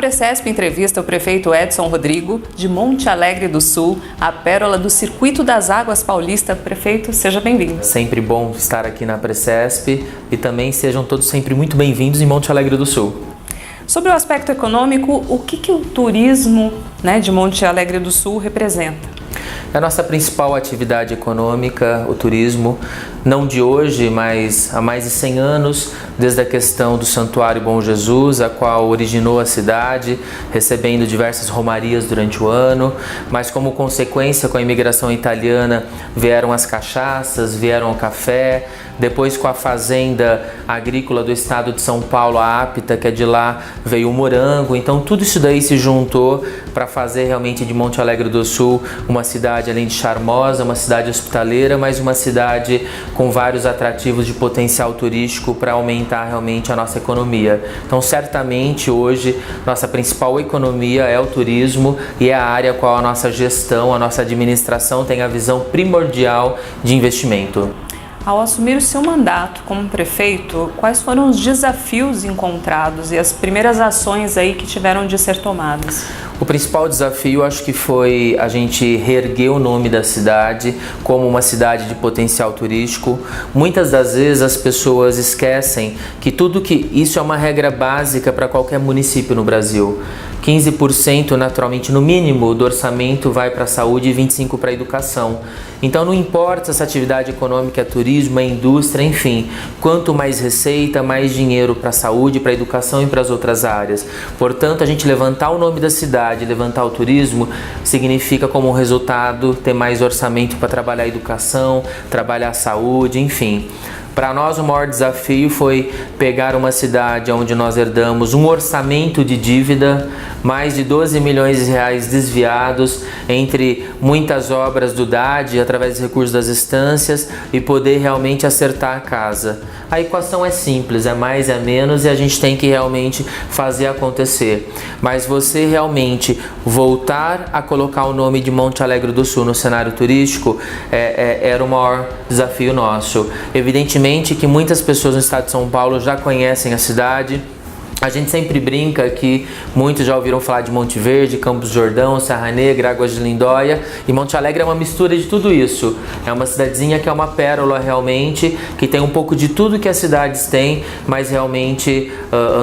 Precesp entrevista o prefeito Edson Rodrigo, de Monte Alegre do Sul, a pérola do Circuito das Águas Paulista. Prefeito, seja bem-vindo. Sempre bom estar aqui na Precesp e também sejam todos sempre muito bem-vindos em Monte Alegre do Sul. Sobre o aspecto econômico, o que o turismo de Monte Alegre do Sul representa? É a nossa principal atividade econômica, o turismo, não de hoje, mas há mais de 100 anos, desde a questão do Santuário Bom Jesus, a qual originou a cidade, recebendo diversas romarias durante o ano, mas como consequência, com a imigração italiana, vieram as cachaças, vieram o café, depois com a fazenda agrícola do estado de São Paulo, a Apta, que é de lá, veio o morango. Então tudo isso daí se juntou para fazer realmente de Monte Alegre do Sul uma cidade, além de charmosa, uma cidade hospitaleira, mas uma cidade com vários atrativos de potencial turístico para aumentar realmente a nossa economia. Então certamente hoje nossa principal economia é o turismo e é a área qual a nossa gestão, a nossa administração tem a visão primordial de investimento. Ao assumir o seu mandato como prefeito, quais foram os desafios encontrados e as primeiras ações aí que tiveram de ser tomadas? O principal desafio acho que foi a gente reerguer o nome da cidade como uma cidade de potencial turístico. Muitas das vezes as pessoas esquecem que isso é uma regra básica para qualquer município no Brasil. 15% naturalmente no mínimo do orçamento vai para a saúde e 25% para a educação. Então não importa se essa atividade econômica é turismo, é indústria, enfim, quanto mais receita, mais dinheiro para a saúde, para a educação e para as outras áreas. Portanto, a gente levantar o nome da cidade, levantar o turismo, significa como resultado ter mais orçamento para trabalhar a educação, trabalhar a saúde, enfim. Para nós o maior desafio foi pegar uma cidade onde nós herdamos um orçamento de dívida, mais de 12 milhões de reais desviados entre muitas obras do DAD, através dos recursos das instâncias, e poder realmente acertar a casa. A equação é simples, é mais, é menos, e a gente tem que realmente fazer acontecer. Mas você realmente voltar a colocar o nome de Monte Alegre do Sul no cenário turístico era o maior desafio nosso. Evidentemente que muitas pessoas no estado de São Paulo já conhecem a cidade. A gente sempre brinca que muitos já ouviram falar de Monte Verde, Campos do Jordão, Serra Negra, Águas de Lindóia, e Monte Alegre é uma mistura de tudo isso. É uma cidadezinha que é uma pérola realmente, que tem um pouco de tudo que as cidades têm, mas realmente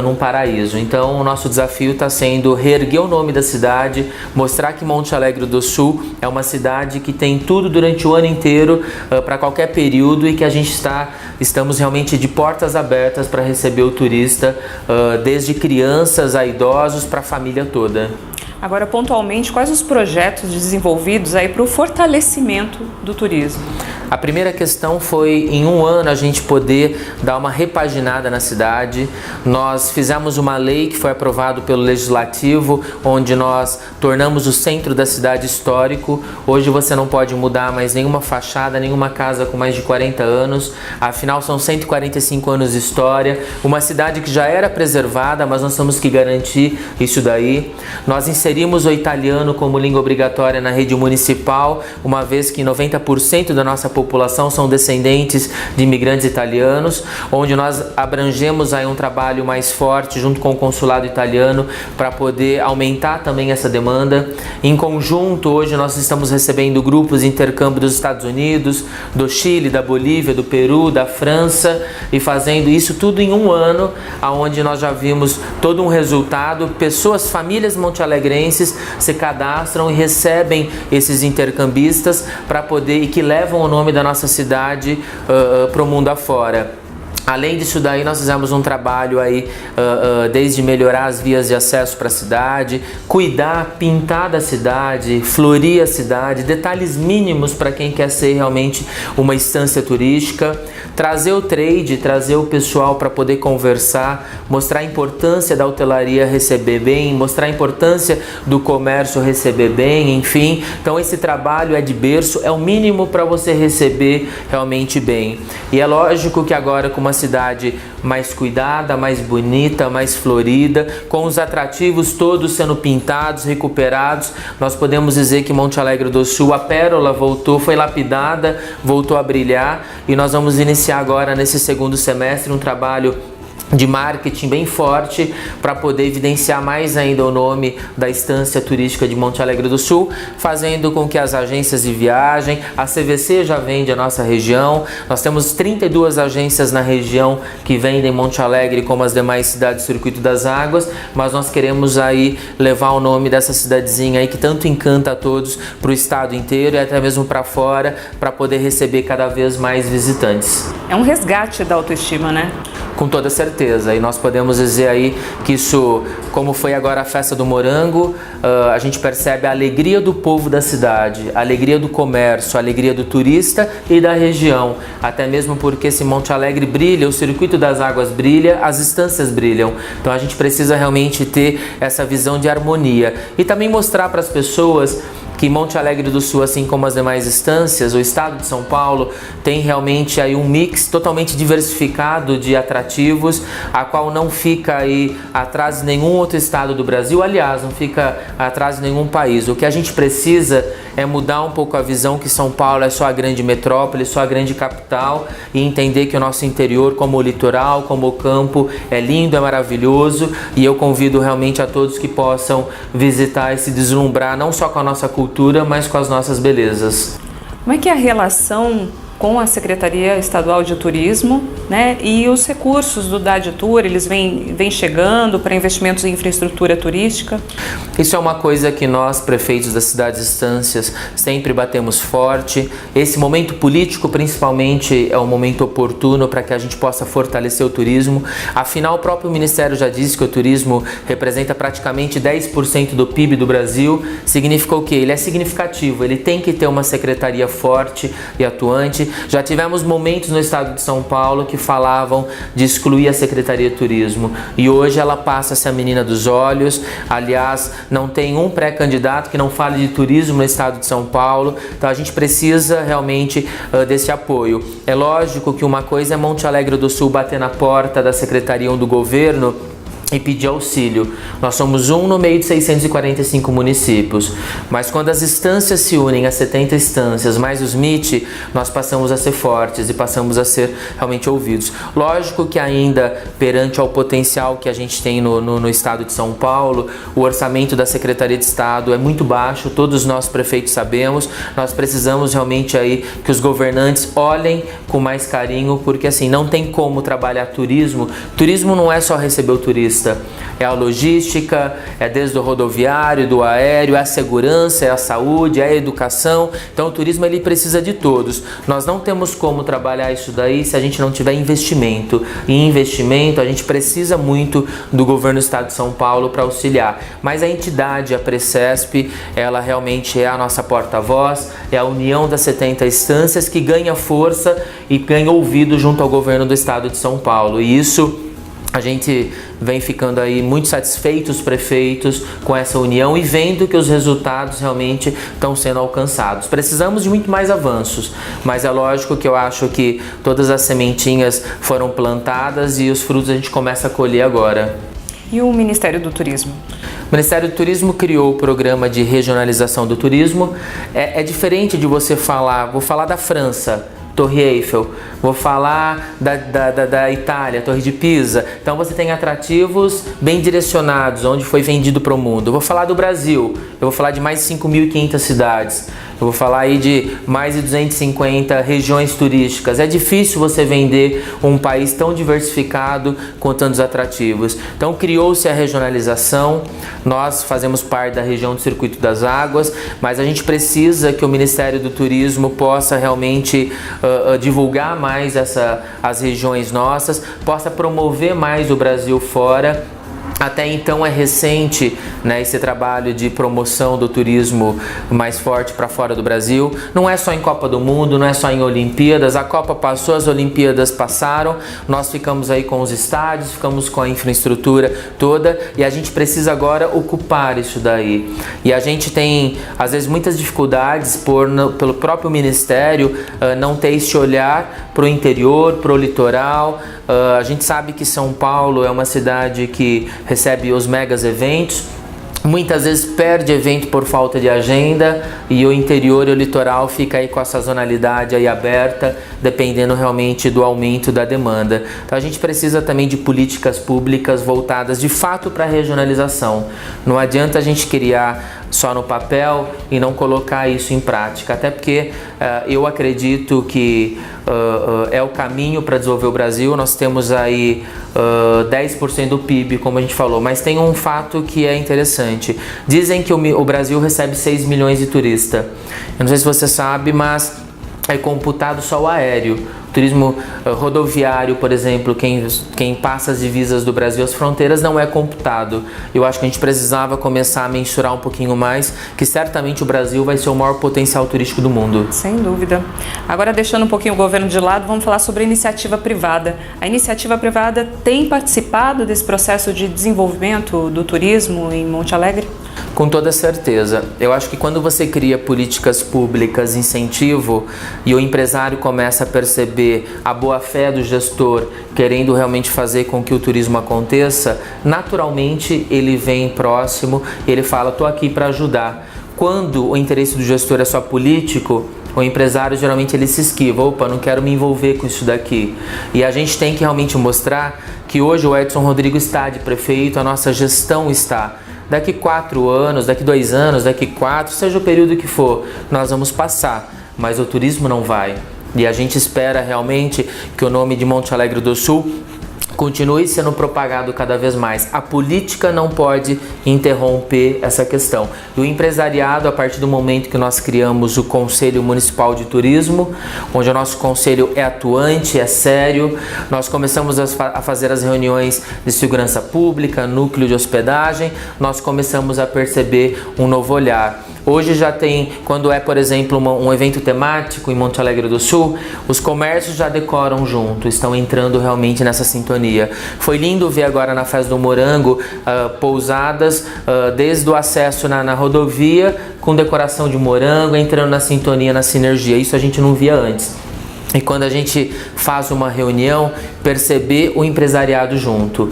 num paraíso. Então o nosso desafio está sendo reerguer o nome da cidade, mostrar que Monte Alegre do Sul é uma cidade que tem tudo durante o ano inteiro, para qualquer período, e que a gente estamos realmente de portas abertas para receber o turista, desde crianças a idosos, para a família toda. Agora, pontualmente, quais os projetos desenvolvidos aí para o fortalecimento do turismo? A primeira questão foi, em um ano, a gente poder dar uma repaginada na cidade. Nós fizemos uma lei que foi aprovada pelo Legislativo, onde nós tornamos o centro da cidade histórico. Hoje você não pode mudar mais nenhuma fachada, nenhuma casa com mais de 40 anos. Afinal, são 145 anos de história. Uma cidade que já era preservada, mas nós temos que garantir isso daí. Nós inserimos o italiano como língua obrigatória na rede municipal, uma vez que 90% da nossa população são descendentes de imigrantes italianos, onde nós abrangemos aí um trabalho mais forte junto com o consulado italiano para poder aumentar também essa demanda. Em conjunto, hoje nós estamos recebendo grupos de intercâmbio dos Estados Unidos, do Chile, da Bolívia, do Peru, da França, e fazendo isso tudo em um ano, onde nós já vimos todo um resultado. Pessoas, famílias montealegrenses se cadastram e recebem esses intercambistas para poder, e que levam o nome da nossa cidade para o mundo afora. Além disso daí, nós fizemos um trabalho aí, desde melhorar as vias de acesso para a cidade, cuidar, pintar da cidade, florir a cidade, detalhes mínimos para quem quer ser realmente uma instância turística, trazer o trade, trazer o pessoal para poder conversar, mostrar a importância da hotelaria receber bem, mostrar a importância do comércio receber bem, enfim. Então esse trabalho é de berço, é o mínimo para você receber realmente bem. E é lógico que agora, com uma cidade mais cuidada, mais bonita, mais florida, com os atrativos todos sendo pintados, recuperados, nós podemos dizer que Monte Alegre do Sul, a pérola voltou, foi lapidada, voltou a brilhar, e nós vamos iniciar agora nesse segundo semestre um trabalho de marketing bem forte para poder evidenciar mais ainda o nome da Estância Turística de Monte Alegre do Sul, fazendo com que as agências de viagem, a CVC já vende a nossa região, nós temos 32 agências na região que vendem Monte Alegre como as demais cidades do Circuito das Águas, mas nós queremos aí levar o nome dessa cidadezinha aí que tanto encanta a todos para o estado inteiro e até mesmo para fora, para poder receber cada vez mais visitantes. É um resgate da autoestima, né? Com toda certeza, e nós podemos dizer aí que isso, como foi agora a festa do morango, a gente percebe a alegria do povo da cidade, a alegria do comércio, a alegria do turista e da região, até mesmo porque se Monte Alegre brilha, o Circuito das Águas brilha, as estâncias brilham, então a gente precisa realmente ter essa visão de harmonia e também mostrar para as pessoas que Monte Alegre do Sul, assim como as demais estâncias, o estado de São Paulo tem realmente aí um mix totalmente diversificado de atrativos, a qual não fica aí atrás de nenhum outro estado do Brasil, aliás, não fica atrás de nenhum país. O que a gente precisa é mudar um pouco a visão que São Paulo é só a grande metrópole, só a grande capital e entender que o nosso interior, como o litoral, como o campo, é lindo, é maravilhoso e eu convido realmente a todos que possam visitar e se deslumbrar não só com a nossa cultura, mas com as nossas belezas. Como é que é a relação com a Secretaria Estadual de Turismo, né? E os recursos do DADTUR, eles vêm chegando para investimentos em infraestrutura turística? Isso é uma coisa que nós, prefeitos das cidades estâncias, sempre batemos forte. Esse momento político, principalmente, é um momento oportuno para que a gente possa fortalecer o turismo. Afinal, o próprio Ministério já disse que o turismo representa praticamente 10% do PIB do Brasil. Significa o quê? Ele é significativo, ele tem que ter uma secretaria forte e atuante. Já tivemos momentos no estado de São Paulo que falavam de excluir a Secretaria de Turismo e hoje ela passa a ser a menina dos olhos. Aliás, não tem um pré-candidato que não fale de turismo no estado de São Paulo, então a gente precisa realmente desse apoio. É lógico que uma coisa é Monte Alegre do Sul bater na porta da Secretaria ou do governo e pedir auxílio. Nós somos um no meio de 645 municípios, mas quando as instâncias se unem a 70 instâncias, mais os MIT, nós passamos a ser fortes e passamos a ser realmente ouvidos. Lógico que ainda, perante ao potencial que a gente tem no estado de São Paulo, o orçamento da Secretaria de Estado é muito baixo, todos nós prefeitos sabemos, nós precisamos realmente aí que os governantes olhem com mais carinho, porque assim, não tem como trabalhar turismo. Turismo não é só receber o turista, é a logística, é desde o rodoviário, do aéreo, é a segurança, é a saúde, é a educação. Então o turismo ele precisa de todos. Nós não temos como trabalhar isso daí se a gente não tiver investimento. E investimento a gente precisa muito do governo do estado de São Paulo para auxiliar. Mas a entidade, a Precesp, ela realmente é a nossa porta-voz, é a união das 70 instâncias que ganha força e ganha ouvido junto ao governo do estado de São Paulo. E isso a gente vem ficando aí muito satisfeitos, prefeitos, com essa união e vendo que os resultados realmente estão sendo alcançados. Precisamos de muito mais avanços, mas é lógico que eu acho que todas as sementinhas foram plantadas e os frutos a gente começa a colher agora. E o Ministério do Turismo? O Ministério do Turismo criou o programa de regionalização do turismo. É diferente de você falar, vou falar da França, Torre Eiffel, vou falar da Itália, Torre de Pisa. Então você tem atrativos bem direcionados, onde foi vendido para o mundo. Eu vou falar do Brasil, eu vou falar de mais de 5.500 cidades. Eu vou falar aí de mais de 250 regiões turísticas. É difícil você vender um país tão diversificado com tantos atrativos. Então criou-se a regionalização, nós fazemos parte da região do Circuito das Águas, mas a gente precisa que o Ministério do Turismo possa realmente divulgar mais as regiões nossas, possa promover mais o Brasil fora. Até então é recente, né, esse trabalho de promoção do turismo mais forte para fora do Brasil. Não é só em Copa do Mundo, não é só em Olimpíadas. A Copa passou, as Olimpíadas passaram. Nós ficamos aí com os estádios, ficamos com a infraestrutura toda e a gente precisa agora ocupar isso daí. E a gente tem, às vezes, muitas dificuldades pelo próprio Ministério não ter esse olhar para o interior, para o litoral. A gente sabe que São Paulo é uma cidade que recebe os megas eventos, muitas vezes perde evento por falta de agenda e o interior e o litoral fica aí com a sazonalidade aí aberta, dependendo realmente do aumento da demanda. Então a gente precisa também de políticas públicas voltadas de fato para a regionalização. Não adianta a gente criar só no papel e não colocar isso em prática, até porque eu acredito que é o caminho para desenvolver o Brasil. Nós temos aí 10% do PIB, como a gente falou, mas tem um fato que é interessante. Dizem que o Brasil recebe 6 milhões de turistas. Eu não sei se você sabe, mas é computado só o aéreo. Turismo rodoviário, por exemplo, quem passa as divisas do Brasil, as fronteiras, não é computado. Eu acho que a gente precisava começar a mensurar um pouquinho mais, que certamente o Brasil vai ser o maior potencial turístico do mundo. Sem dúvida. Agora, deixando um pouquinho o governo de lado, vamos falar sobre a iniciativa privada. A iniciativa privada tem participado desse processo de desenvolvimento do turismo em Monte Alegre? Com toda certeza. Eu acho que quando você cria políticas públicas, incentivo, e o empresário começa a perceber a boa-fé do gestor querendo realmente fazer com que o turismo aconteça, naturalmente ele vem próximo, ele fala, estou aqui para ajudar. Quando o interesse do gestor é só político, o empresário geralmente ele se esquiva, opa, não quero me envolver com isso daqui. E a gente tem que realmente mostrar que hoje o Edson Rodrigo está de prefeito, a nossa gestão está. Daqui 4 anos, daqui 2 anos, daqui 4, seja o período que for, nós vamos passar, mas o turismo não vai. E a gente espera realmente que o nome de Monte Alegre do Sul continue sendo propagado cada vez mais. A política não pode interromper essa questão. E o empresariado, a partir do momento que nós criamos o Conselho Municipal de Turismo, onde o nosso conselho é atuante, é sério, nós começamos a fazer as reuniões de segurança pública, núcleo de hospedagem, nós começamos a perceber um novo olhar. Hoje já tem, quando é, por exemplo, um evento temático em Monte Alegre do Sul, os comércios já decoram junto, estão entrando realmente nessa sintonia. Foi lindo ver agora na Festa do Morango pousadas desde o acesso na rodovia com decoração de morango, entrando na sintonia, na sinergia. Isso a gente não via antes. E quando a gente faz uma reunião, perceber o empresariado junto.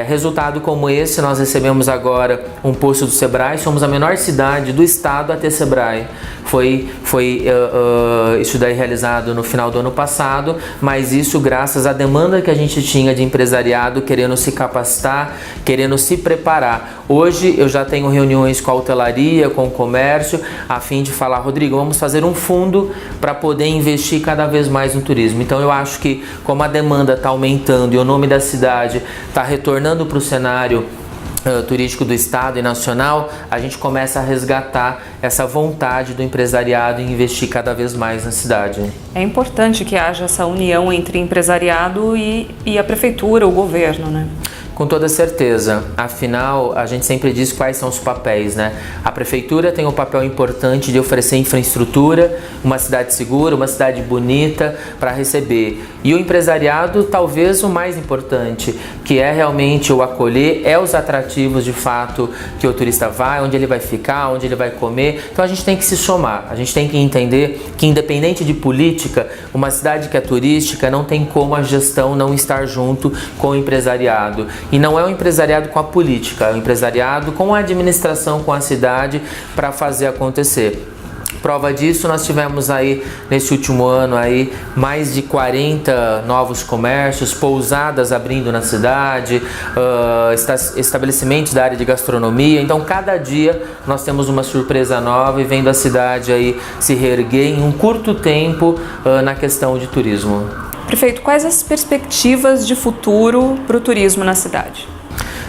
Resultado como esse, nós recebemos agora um posto do Sebrae, somos a menor cidade do estado a ter Sebrae. Foi isso daí realizado no final do ano passado, mas isso graças à demanda que a gente tinha de empresariado querendo se capacitar, querendo se preparar. Hoje eu já tenho reuniões com a hotelaria, com o comércio, a fim de falar, Rodrigo, vamos fazer um fundo para poder investir cada vez mais no turismo. Então eu acho que como a demanda está aumentando e o nome da cidade está retornando para o cenário turístico do estado e nacional, a gente começa a resgatar essa vontade do empresariado em investir cada vez mais na cidade. É importante que haja essa união entre empresariado e a prefeitura, o governo, né? Com toda certeza. Afinal, a gente sempre diz quais são os papéis, né? A prefeitura tem um papel importante de oferecer infraestrutura, uma cidade segura, uma cidade bonita para receber. E o empresariado, talvez o mais importante, que é realmente o acolher, é os atrativos de fato que o turista vai, onde ele vai ficar, onde ele vai comer. Então a gente tem que se somar, a gente tem que entender que independente de política, uma cidade que é turística não tem como a gestão não estar junto com o empresariado. E não é o empresariado com a política, é o empresariado com a administração, com a cidade para fazer acontecer. Prova disso, nós tivemos aí nesse último ano aí mais de 40 novos comércios, pousadas abrindo na cidade, estabelecimentos da área de gastronomia. Então cada dia nós temos uma surpresa nova e vendo a cidade aí se reerguer em um curto tempo na questão de turismo. Prefeito, quais as perspectivas de futuro para o turismo na cidade?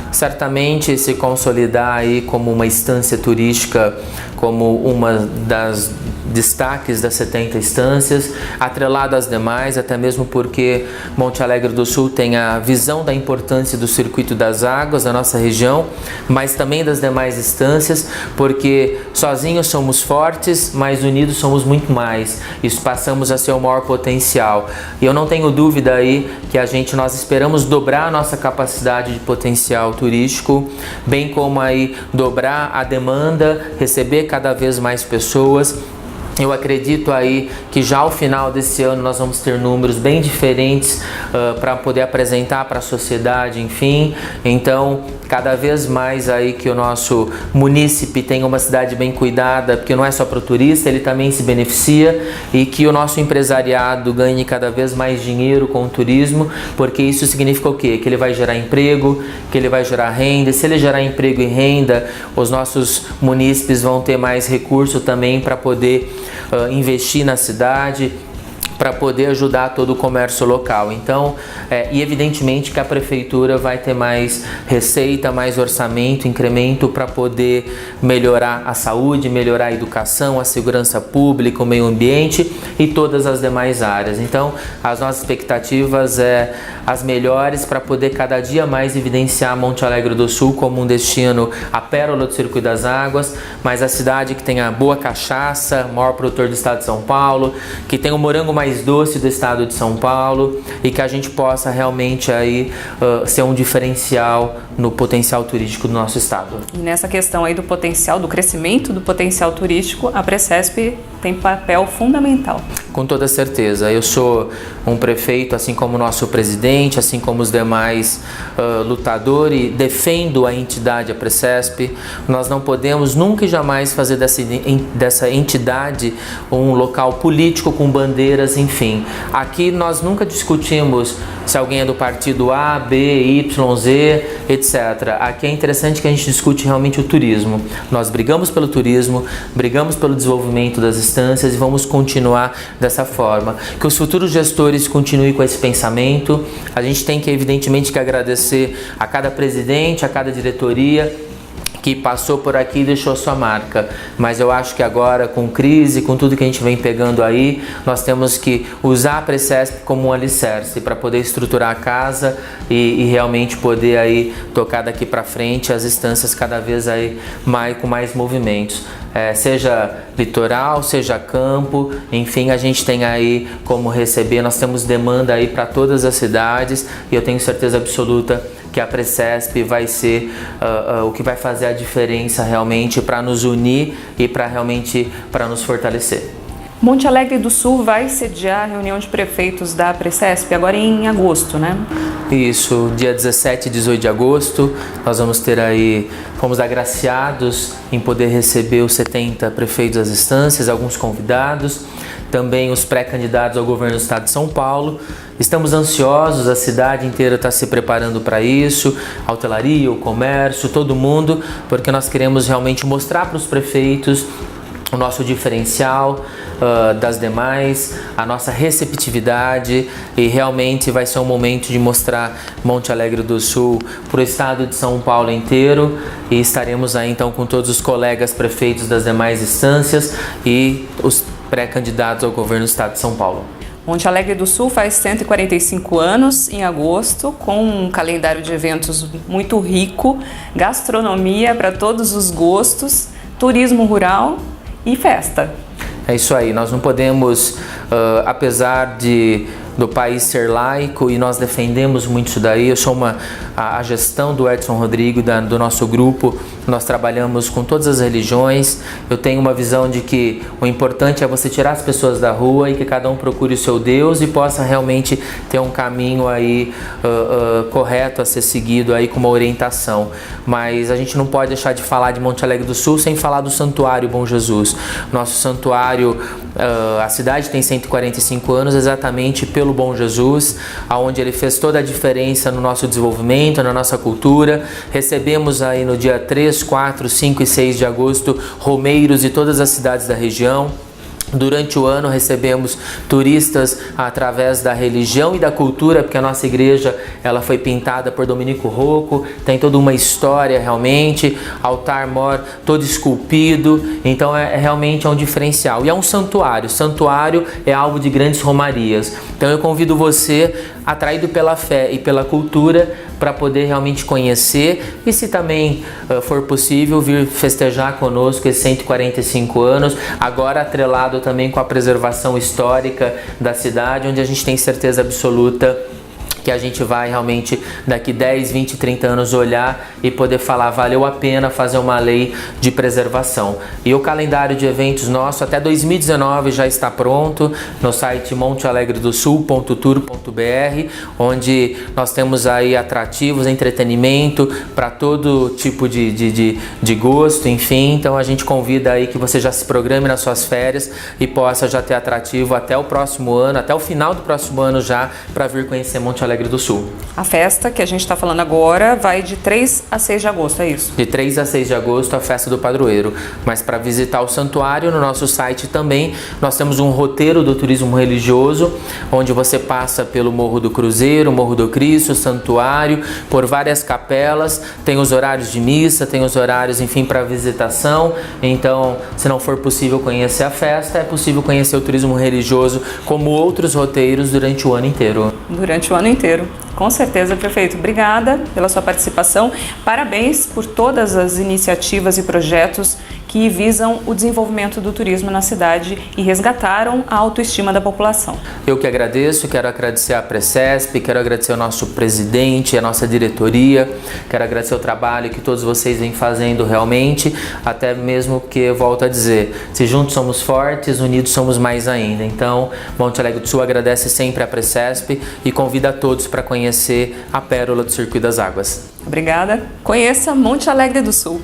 Certamente se consolidar aí como uma instância turística, como uma das destaques das 70 instâncias, atrelado às demais, até mesmo porque Monte Alegre do Sul tem a visão da importância do circuito das águas da nossa região, mas também das demais instâncias, porque sozinhos somos fortes, mas unidos somos muito mais. Isso passamos a ser o maior potencial. E eu não tenho dúvida aí que nós esperamos dobrar a nossa capacidade de potencial turístico, bem como aí dobrar a demanda, receber cada vez mais pessoas. Eu acredito aí que já ao final desse ano nós vamos ter números bem diferentes para poder apresentar para a sociedade, enfim. Então, cada vez mais aí que o nosso munícipe tenha uma cidade bem cuidada, porque não é só para o turista, ele também se beneficia, e que o nosso empresariado ganhe cada vez mais dinheiro com o turismo, porque isso significa o quê? Que ele vai gerar emprego, que ele vai gerar renda. Se ele gerar emprego e renda, os nossos munícipes vão ter mais recurso também para poder investir na cidade, para poder ajudar todo o comércio local. Então, e evidentemente que a prefeitura vai ter mais receita, mais orçamento, incremento para poder melhorar a saúde, melhorar a educação, a segurança pública, o meio ambiente e todas as demais áreas. Então, as nossas expectativas as melhores para poder cada dia mais evidenciar Monte Alegre do Sul como um destino, a pérola do Circuito das Águas, mas a cidade que tem a boa cachaça, maior produtor do estado de São Paulo, que tem o morango mais doce do estado de São Paulo, e que a gente possa realmente aí ser um diferencial no potencial turístico do nosso estado. E nessa questão aí do potencial, do crescimento do potencial turístico, a Precesp tem papel fundamental. Com toda certeza. Eu sou um prefeito, assim como o nosso presidente, assim como os demais lutadores, defendo a entidade, a Precesp. Nós não podemos nunca e jamais fazer dessa entidade um local político com bandeiras, enfim. Aqui nós nunca discutimos se alguém é do partido A, B, Y, Z, etc. Aqui é interessante que a gente discute realmente o turismo. Nós brigamos pelo turismo, brigamos pelo desenvolvimento das instâncias e vamos continuar dessa forma. Que os futuros gestores continuem com esse pensamento. A gente tem que, evidentemente, que agradecer a cada presidente, a cada diretoria que passou por aqui e deixou sua marca. Mas eu acho que agora, com crise, com tudo que a gente vem pegando aí, nós temos que usar a Precesp como um alicerce para poder estruturar a casa e realmente poder aí tocar daqui para frente as instâncias cada vez aí com mais movimentos. Seja litoral, seja campo, enfim, a gente tem aí como receber, nós temos demanda aí para todas as cidades, e eu tenho certeza absoluta que a Precesp vai ser o que vai fazer a diferença realmente para nos unir e para nos fortalecer. Monte Alegre do Sul vai sediar a reunião de prefeitos da Precesp agora em agosto, né? Isso, dia 17 e 18 de agosto, nós vamos ter aí, fomos agraciados em poder receber os 70 prefeitos das instâncias, alguns convidados, também os pré-candidatos ao governo do estado de São Paulo. Estamos ansiosos, a cidade inteira está se preparando para isso, a hotelaria, o comércio, todo mundo, porque nós queremos realmente mostrar para os prefeitos o nosso diferencial das demais, a nossa receptividade, e realmente vai ser um momento de mostrar Monte Alegre do Sul para o estado de São Paulo inteiro, e estaremos aí então com todos os colegas prefeitos das demais instâncias e os pré-candidatos ao governo do estado de São Paulo. Monte Alegre do Sul faz 145 anos em agosto, com um calendário de eventos muito rico, gastronomia para todos os gostos, turismo rural e festa. É isso aí, nós não podemos, apesar do país ser laico, e nós defendemos muito isso daí. Eu sou a gestão do Edson Rodrigo, do nosso grupo, nós trabalhamos com todas as religiões. Eu tenho uma visão de que o importante é você tirar as pessoas da rua e que cada um procure o seu Deus e possa realmente ter um caminho aí correto a ser seguido aí com uma orientação. Mas a gente não pode deixar de falar de Monte Alegre do Sul sem falar do Santuário Bom Jesus. Nosso santuário, a cidade tem 145 anos exatamente pelo Bom Jesus, aonde ele fez toda a diferença no nosso desenvolvimento, na nossa cultura. Recebemos aí no dia 3, 4, 5 e 6 de agosto romeiros de todas as cidades da região. Durante o ano recebemos turistas através da religião e da cultura, porque a nossa igreja ela foi pintada por Domenico Rocco, tem toda uma história realmente, altar-mor todo esculpido, então realmente um diferencial. E é um santuário, santuário é alvo de grandes romarias, então eu convido você, atraído pela fé e pela cultura, para poder realmente conhecer e, se também for possível, vir festejar conosco esses 145 anos, agora atrelado também com a preservação histórica da cidade, onde a gente tem certeza absoluta que a gente vai realmente daqui 10, 20, 30 anos olhar e poder falar, valeu a pena fazer uma lei de preservação. E o calendário de eventos nosso até 2019 já está pronto no site montealegredosul.tour.br, onde nós temos aí atrativos, entretenimento para todo tipo de gosto, enfim. Então a gente convida aí que você já se programe nas suas férias e possa já ter atrativo até o próximo ano, até o final do próximo ano já, para vir conhecer Monte Alegre do Sul. A festa que a gente está falando agora vai de 3 a 6 de agosto, é isso? De 3 a 6 de agosto, a festa do padroeiro. Mas para visitar o santuário, no nosso site também, nós temos um roteiro do turismo religioso, onde você passa pelo Morro do Cruzeiro, Morro do Cristo, santuário, por várias capelas, tem os horários de missa, tem os horários, enfim, para visitação. Então, se não for possível conhecer a festa, é possível conhecer o turismo religioso como outros roteiros durante o ano inteiro. Durante o ano inteiro. Com certeza, prefeito. Obrigada pela sua participação. Parabéns por todas as iniciativas e projetos que visam o desenvolvimento do turismo na cidade e resgataram a autoestima da população. Eu que agradeço, quero agradecer a Precesp, quero agradecer ao nosso presidente, a nossa diretoria, quero agradecer o trabalho que todos vocês vêm fazendo realmente, até mesmo que, volto a dizer, se juntos somos fortes, unidos somos mais ainda. Então, Monte Alegre do Sul agradece sempre a Precesp e convida a todos para conhecer a pérola do Circuito das Águas. Obrigada. Conheça Monte Alegre do Sul.